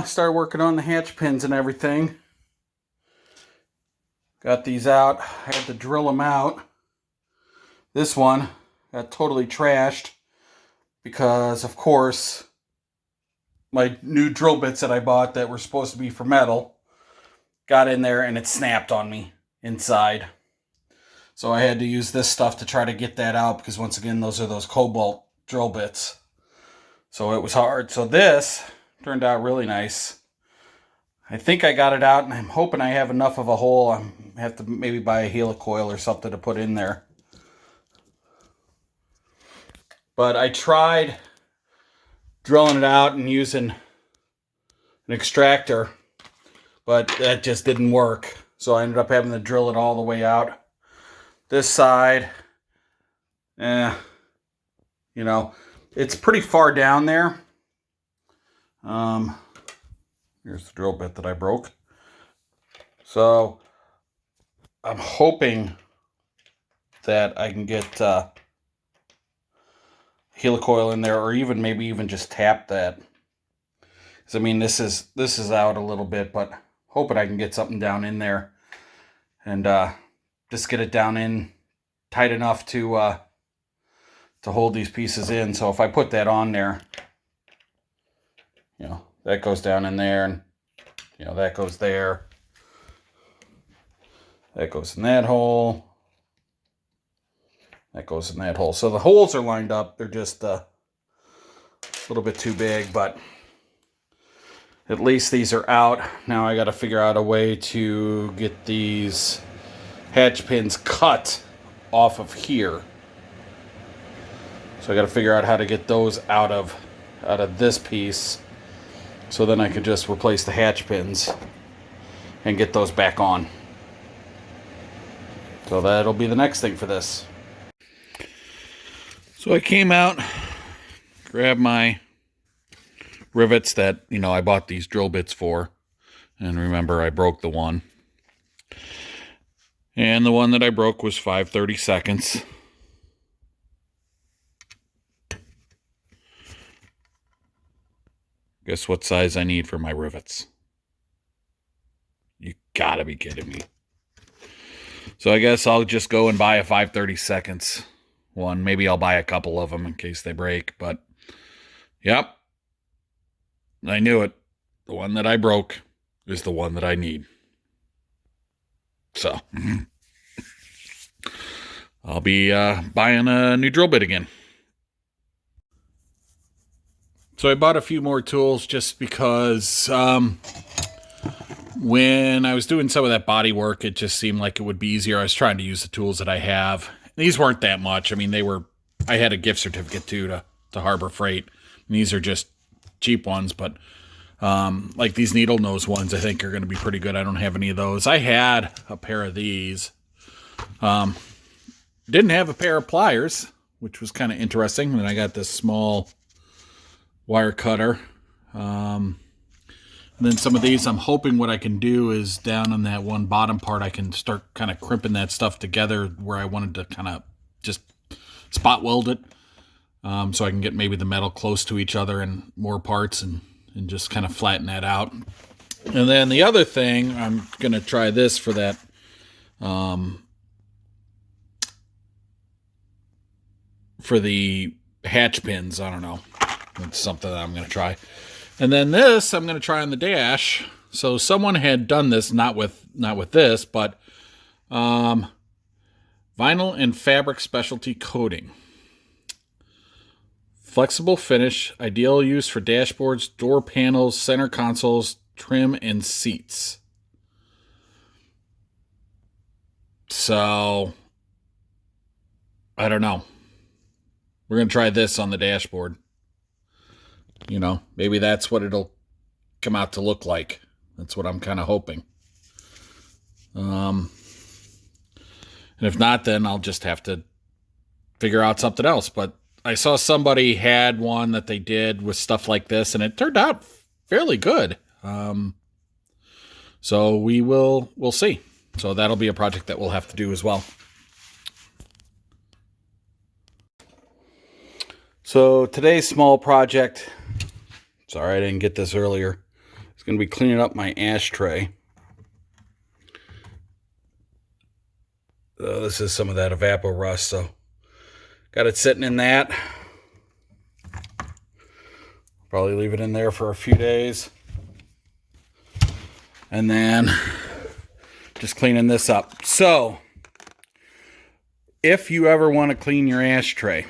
started working on the hatch pins and everything. Got these out. I had to drill them out. This one got totally trashed because, of course, my new drill bits that I bought that were supposed to be for metal got in there and it snapped on me inside. So I had to use this stuff to try to get that out because, once again, those are those cobalt drill bits. So it was hard. So this turned out really nice. I think I got it out, and I'm hoping I have enough of a hole. I have to maybe buy a helicoil or something to put in there. But I tried drilling it out and using an extractor, but that just didn't work. So I ended up having to drill it all the way out. This side, you know, it's pretty far down there. Here's the drill bit that I broke. So I'm hoping that I can get helicoil in there, or maybe even just tap that. Because I mean, this is out a little bit, but hoping I can get something down in there and just get it down in tight enough to hold these pieces in. So if I put that on there, you know, that goes down in there, and you know, that goes there. That goes in that hole. That goes in that hole. So the holes are lined up. They're just a little bit too big, but at least these are out. Now I got to figure out a way to get these hatch pins cut off of here. So I got to figure out how to get those out of this piece. So then I can just replace the hatch pins and get those back on. So that'll be the next thing for this. So I came out, grabbed my rivets that, you know, I bought these drill bits for. And remember, I broke the one. And the one that I broke was 5/32. Guess what size I need for my rivets? You gotta be kidding me. So I guess I'll just go and buy a 5/32 one. Maybe I'll buy a couple of them in case they break. But, yep. I knew it. The one that I broke is the one that I need. So, I'll be buying a new drill bit again. So I bought a few more tools just because when I was doing some of that body work, it just seemed like it would be easier. I was trying to use the tools that I have. These weren't that much. I mean, I had a gift certificate too to Harbor Freight. And these are just cheap ones, but like these needle nose ones, I think are going to be pretty good. I don't have any of those. I had a pair of these. Didn't have a pair of pliers, which was kind of interesting. And then I got this small wire cutter. And then some of these, I'm hoping what I can do is down on that one bottom part, I can start kind of crimping that stuff together where I wanted to kind of just spot weld it. So I can get maybe the metal close to each other and more parts and just kind of flatten that out. And then the other thing, I'm going to try this for that for the hatch pins. I don't know. It's something that I'm going to try. And then this I'm going to try on the dash. So someone had done this, not with this, but vinyl and fabric specialty coating. Flexible finish, ideal use for dashboards, door panels, center consoles, trim, and seats. So, I don't know. We're going to try this on the dashboard. You know, maybe that's what it'll come out to look like. That's what I'm kind of hoping. And if not, then I'll just have to figure out something else. But I saw somebody had one that they did with stuff like this, and it turned out fairly good. So we'll see. So that'll be a project that we'll have to do as well. So today's small project, sorry I didn't get this earlier, is going to be cleaning up my ashtray. This is some of that evapor rust, so got it sitting in that. Probably leave it in there for a few days. And then just cleaning this up. So, if you ever want to clean your ashtray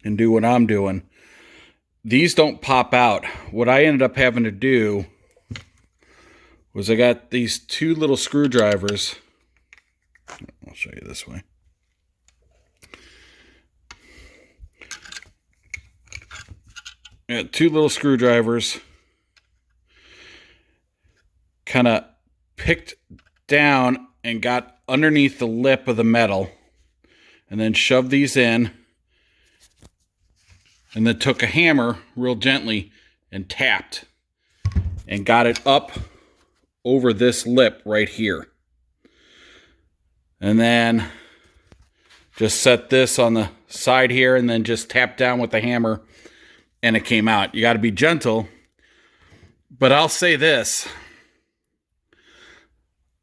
and do what I'm doing, these don't pop out. What I ended up having to do was I got these two little screwdrivers. I'll show you this way. I got two little screwdrivers, kind of picked down and got underneath the lip of the metal, and then shoved these in, and then took a hammer real gently and tapped and got it up over this lip right here. And then just set this on the side here and then just tap down with the hammer and it came out. You got to be gentle. But I'll say this,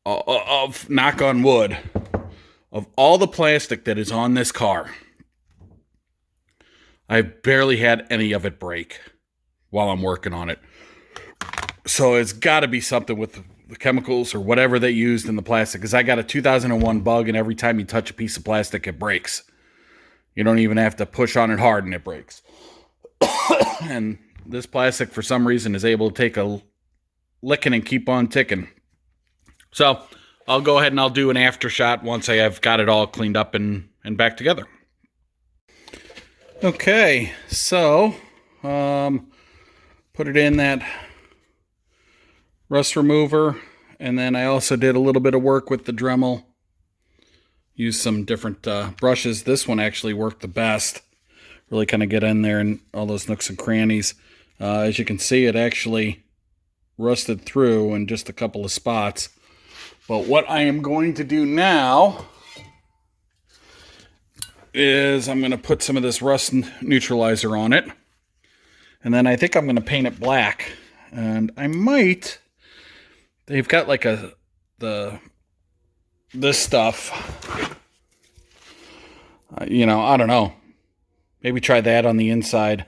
of knock on wood, of all the plastic that is on this car, I've barely had any of it break while I'm working on it. So it's got to be something with the chemicals or whatever they used in the plastic, because I got a 2001 bug, and every time you touch a piece of plastic, it breaks. You don't even have to push on it hard, and it breaks. And this plastic, for some reason, is able to take a licking and keep on ticking. So I'll go ahead and I'll do an after shot once I have got it all cleaned up and back together. Okay, so put it in that rust remover, and then I also did a little bit of work with the Dremel. Used some different brushes. This one actually worked the best. Really kind of get in there and all those nooks and crannies. As you can see, it actually rusted through in just a couple of spots. But what I am going to do now is I'm going to put some of this rust neutralizer on it. And then I think I'm going to paint it black. And I might... They've got like this stuff. You know, I don't know. Maybe try that on the inside.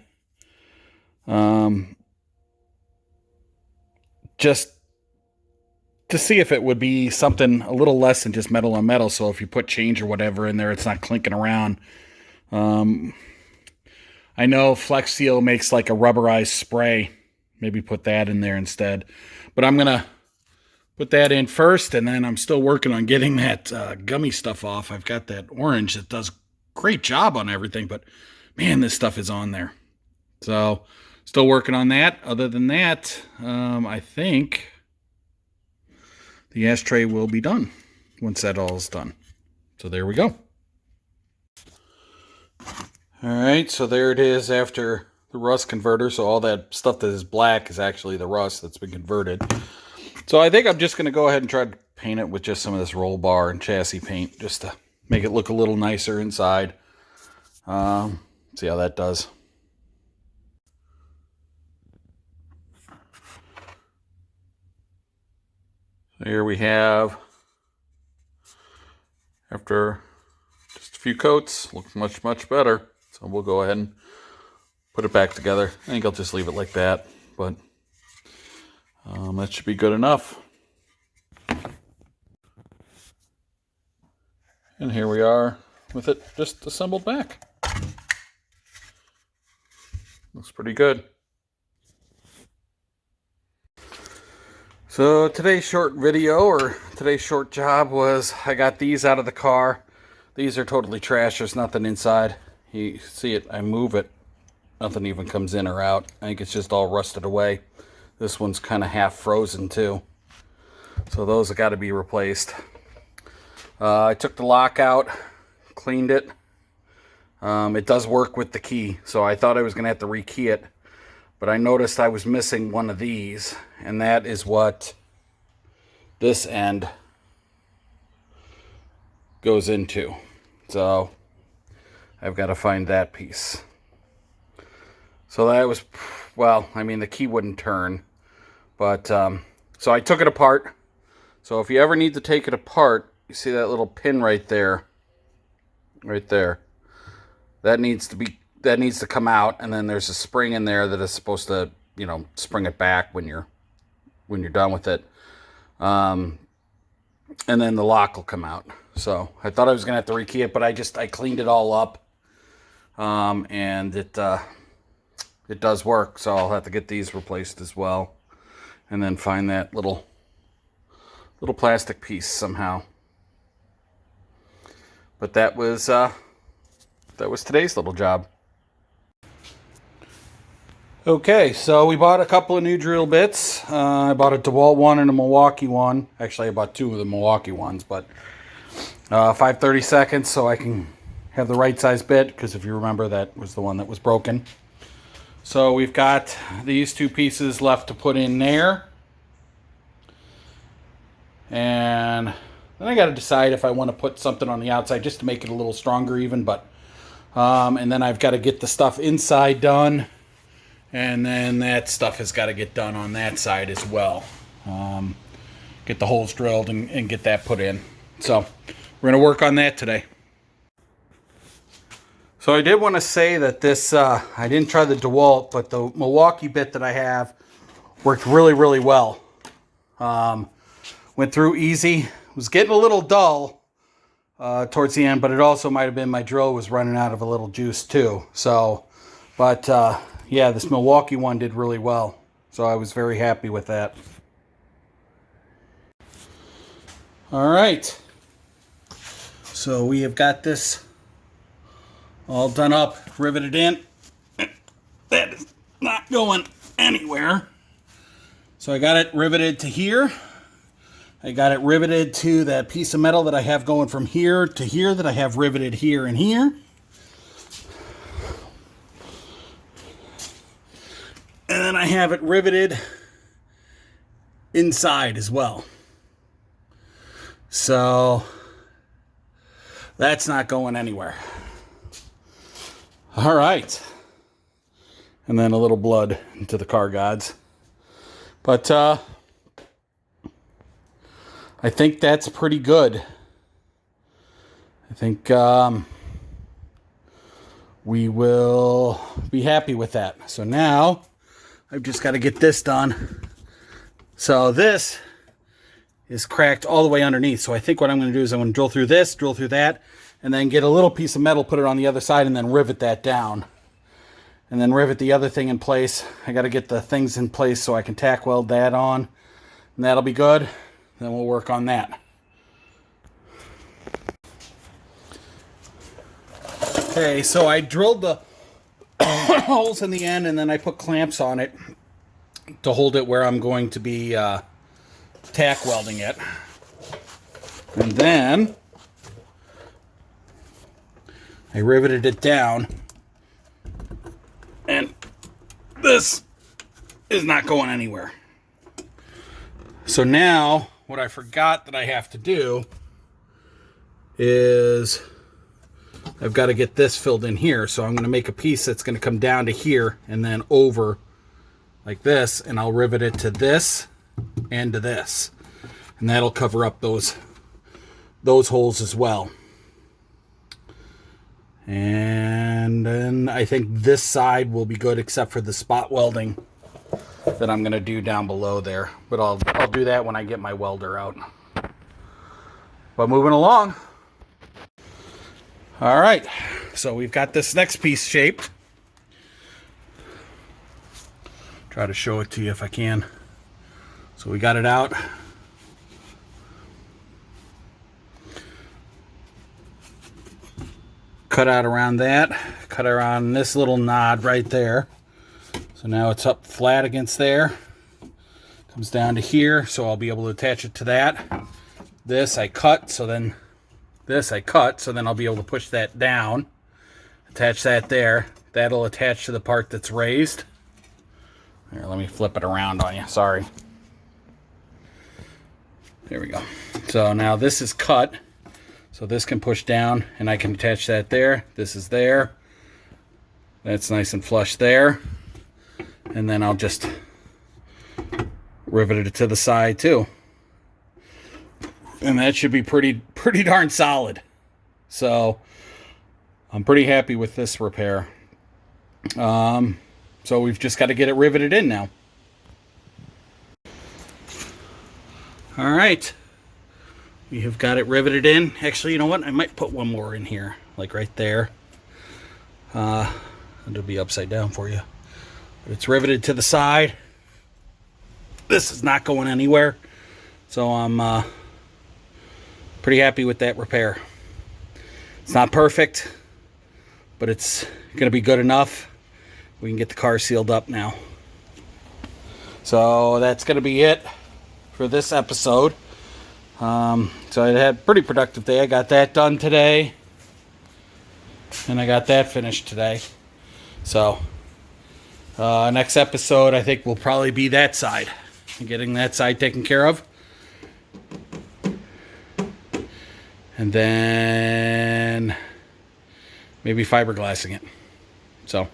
Just to see if it would be something a little less than just metal on metal. So if you put change or whatever in there, it's not clinking around. I know Flex Seal makes like a rubberized spray. Maybe put that in there instead. But I'm going to put that in first, and then I'm still working on getting that gummy stuff off. I've got that orange that does a great job on everything, but man, this stuff is on there. So, still working on that. Other than that, I think the ashtray will be done once that all is done. So there we go. Alright, so there it is after the rust converter. So all that stuff that is black is actually the rust that's been converted. So I think I'm just going to go ahead and try to paint it with just some of this roll bar and chassis paint, just to make it look a little nicer inside. See how that does. So here we have, after just a few coats, looks much, much better. So we'll go ahead and put it back together. I think I'll just leave it like that, but that should be good enough. And here we are with it just assembled back. Looks pretty good. So today's short video, or today's short job, was I got these out of the car. These are totally trash. There's nothing inside. You see it, I move it. Nothing even comes in or out. I think it's just all rusted away. This one's kind of half frozen too. So those have got to be replaced. I took the lock out, cleaned it. It does work with the key, so I thought I was going to have to rekey it. But I noticed I was missing one of these, and that is what this end goes into. So I've got to find that piece. So that was, well, I mean, the key wouldn't turn, But, so I took it apart. So if you ever need to take it apart, you see that little pin right there? Right there. That needs to come out, and then there's a spring in there that is supposed to, you know, spring it back when you're done with it. And then the lock will come out. So I thought I was gonna have to rekey it, but I cleaned it all up. And it does work, so I'll have to get these replaced as well. And then find that little plastic piece somehow. But that was today's little job. Okay, so we bought a couple of new drill bits. I bought a DeWalt one and a Milwaukee one. Actually, I bought two of the Milwaukee ones, but 5/32, so I can have the right size bit, because if you remember, that was the one that was broken. So we've got these two pieces left to put in there. And then I got to decide if I want to put something on the outside just to make it a little stronger even, but and then I've got to get the stuff inside done, and then that stuff has got to get done on that side as well. Get the holes drilled and get that put in. So we're going to work on that today. So I did want to say that this, I didn't try the DeWalt, but the Milwaukee bit that I have worked really, really well. Went through easy. It was getting a little dull towards the end, but it also might have been my drill was running out of a little juice too. So, but yeah, this Milwaukee one did really well. So I was very happy with that. All right. So we have got this all done up, riveted in. That is not going anywhere. So I got it riveted to here. I got it riveted to that piece of metal that I have going from here to here, that I have riveted here and here. And then I have it riveted inside as well. So that's not going anywhere. All right. And then a little blood into the car gods. But I think that's pretty good. I think we will be happy with that. So now I've just got to get this done. So this is cracked all the way underneath. So I think what I'm going to do is I'm going to drill through this, drill through that, and then get a little piece of metal, put it on the other side, and then rivet that down. And then rivet the other thing in place. I got to get the things in place so I can tack weld that on. And that'll be good. Then we'll work on that. Okay, so I drilled the holes in the end, and then I put clamps on it to hold it where I'm going to be tack welding it. And then I riveted it down, and this is not going anywhere. So now what I forgot that I have to do is I've got to get this filled in here. So I'm going to make a piece that's going to come down to here and then over like this, and I'll rivet it to this and to this, and that'll cover up those holes as well. And then I think this side will be good, except for the spot welding that I'm going to do down below there. But I'll do that when I get my welder out. But moving along. All right, so we've got this next piece shaped. Try to show it to you if I can. So we got it out. Cut out around that. Cut around this little nod right there. So now it's up flat against there. Comes down to here, so I'll be able to attach it to that. This I cut, so then I'll be able to push that down. Attach that there. That'll attach to the part that's raised. Here, let me flip it around on you. Sorry. There we go. So now this is cut. So this can push down, and I can attach that there. This is there. That's nice and flush there. And then I'll just riveted it to the side too. And that should be pretty darn solid. So I'm pretty happy with this repair. So we've just got to get it riveted in now. All right. We have got it riveted in. Actually, you know what? I might put one more in here, like right there. It'll be upside down for you. But it's riveted to the side. This is not going anywhere. So I'm pretty happy with that repair. It's not perfect, but it's going to be good enough. We can get the car sealed up now. So that's going to be it for this episode. So I had a pretty productive day. I got that done today. And I got that finished today. So next episode, I think, will probably be that side. Getting that side taken care of. And then maybe fiberglassing it. So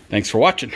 thanks for watching.